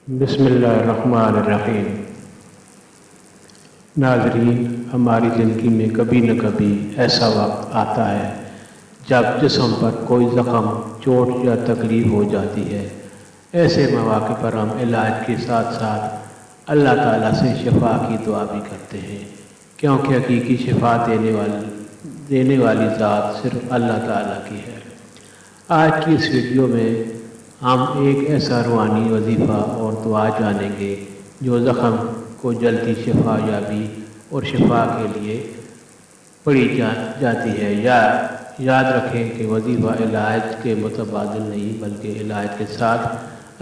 بسم اللہ الرحمن الرحیم۔ ناظرین، ہماری زندگی میں کبھی نہ کبھی ایسا وقت آتا ہے جب جسم پر کوئی زخم، چوٹ یا تکلیف ہو جاتی ہے۔ ایسے مواقع پر ہم علاج کے ساتھ ساتھ اللہ تعالیٰ سے شفا کی دعا بھی کرتے ہیں، کیونکہ حقیقی شفا دینے والی ذات صرف اللہ تعالیٰ کی ہے۔ آج کی اس ویڈیو میں ہم ایک ایسا روحانی وظیفہ اور دعا جانیں گے جو زخم کو جلدی شفا یابی اور شفا کے لیے پڑھی جاتی ہے۔ یاد رکھیں کہ وظیفہ علاج کے متبادل نہیں بلکہ علاج کے ساتھ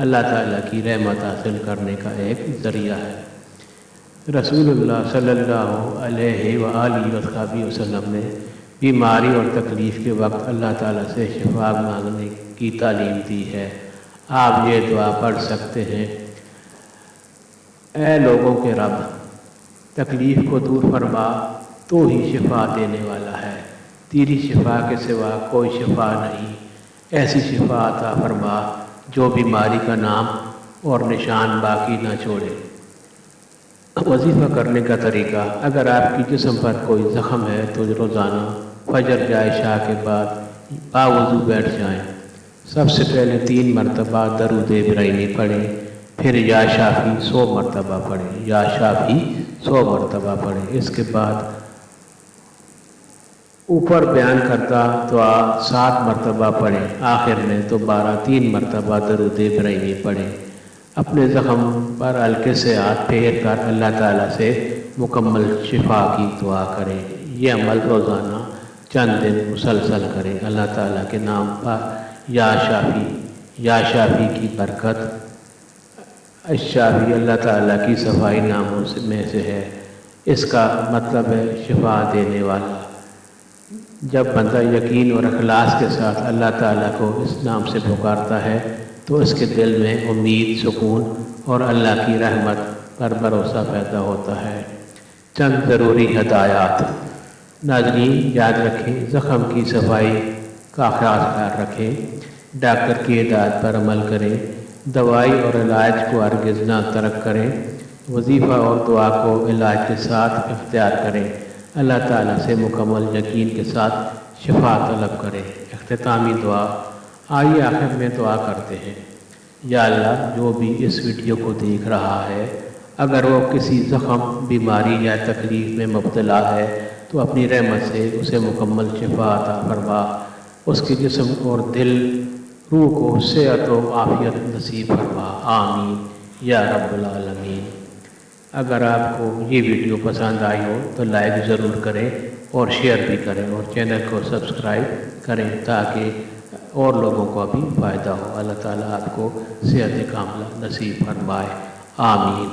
اللہ تعالیٰ کی رحمت حاصل کرنے کا ایک ذریعہ ہے۔ رسول اللہ صلی اللہ علیہ وآلہ وسلم نے بیماری اور تکلیف کے وقت اللہ تعالیٰ سے شفا مانگنے کی تعلیم دی ہے۔ آپ یہ دعا پڑھ سکتے ہیں: اے لوگوں کے رب، تکلیف کو دور فرما، تو ہی شفا دینے والا ہے، تیری شفا کے سوا کوئی شفا نہیں۔ ایسی شفا عطا فرما جو بیماری کا نام اور نشان باقی نہ چھوڑے۔ وظیفہ کرنے کا طریقہ: اگر آپ کی جسم پر کوئی زخم ہے تو روزانہ فجر یا عشاء کے بعد باوضو بیٹھ جائیں۔ سب سے پہلے 3 مرتبہ درود ابراہیمی پڑھیں، پھر یا شافی 100 مرتبہ پڑھیں، یا شافی 100 مرتبہ پڑھیں۔ اس کے بعد اوپر بیان کردہ دعا 7 مرتبہ پڑھیں۔ آخر میں دوبارہ 3 مرتبہ درود ابراہیمی پڑھیں۔ اپنے زخم پر ہلکے سے ہاتھ پھیر کر اللہ تعالیٰ سے مکمل شفا کی دعا کریں۔ یہ عمل روزانہ چند دن مسلسل کریں۔ اللہ تعالیٰ کے نام پر یا شافی کی برکت۔ الشافی اللہ تعالیٰ کی صفائی ناموں میں سے ہے۔ اس کا مطلب ہے شفا دینے والا۔ جب بندہ یقین اور اخلاص کے ساتھ اللہ تعالیٰ کو اس نام سے پکارتا ہے تو اس کے دل میں امید، سکون اور اللہ کی رحمت پر بھروسہ پیدا ہوتا ہے۔ چند ضروری ہدایات۔ ناظرین، یاد رکھیں، زخم کی صفائی کا خاص خیال رکھیں، ڈاکٹر کی ہدایت پر عمل کریں، دوائی اور علاج کو ہرگز نہ ترک کریں، وظیفہ اور دعا کو علاج کے ساتھ اختیار کریں، اللہ تعالیٰ سے مکمل یقین کے ساتھ شفا طلب کریں۔ اختتامی دعا۔ آئیے آخر میں دعا کرتے ہیں۔ یا اللہ، جو بھی اس ویڈیو کو دیکھ رہا ہے، اگر وہ کسی زخم، بیماری یا تکلیف میں مبتلا ہے تو اپنی رحمت سے اسے مکمل شفا عطا فرما، اس کے جسم اور دل، روح کو صحت و عافیت نصیب فرما، آمین یا رب العالمین۔ اگر آپ کو یہ ویڈیو پسند آئی ہو تو لائک ضرور کریں اور شیئر بھی کریں اور چینل کو سبسکرائب کریں تاکہ اور لوگوں کو بھی فائدہ ہو۔ اللہ تعالیٰ آپ کو صحت کاملہ نصیب فرمائے، آمین۔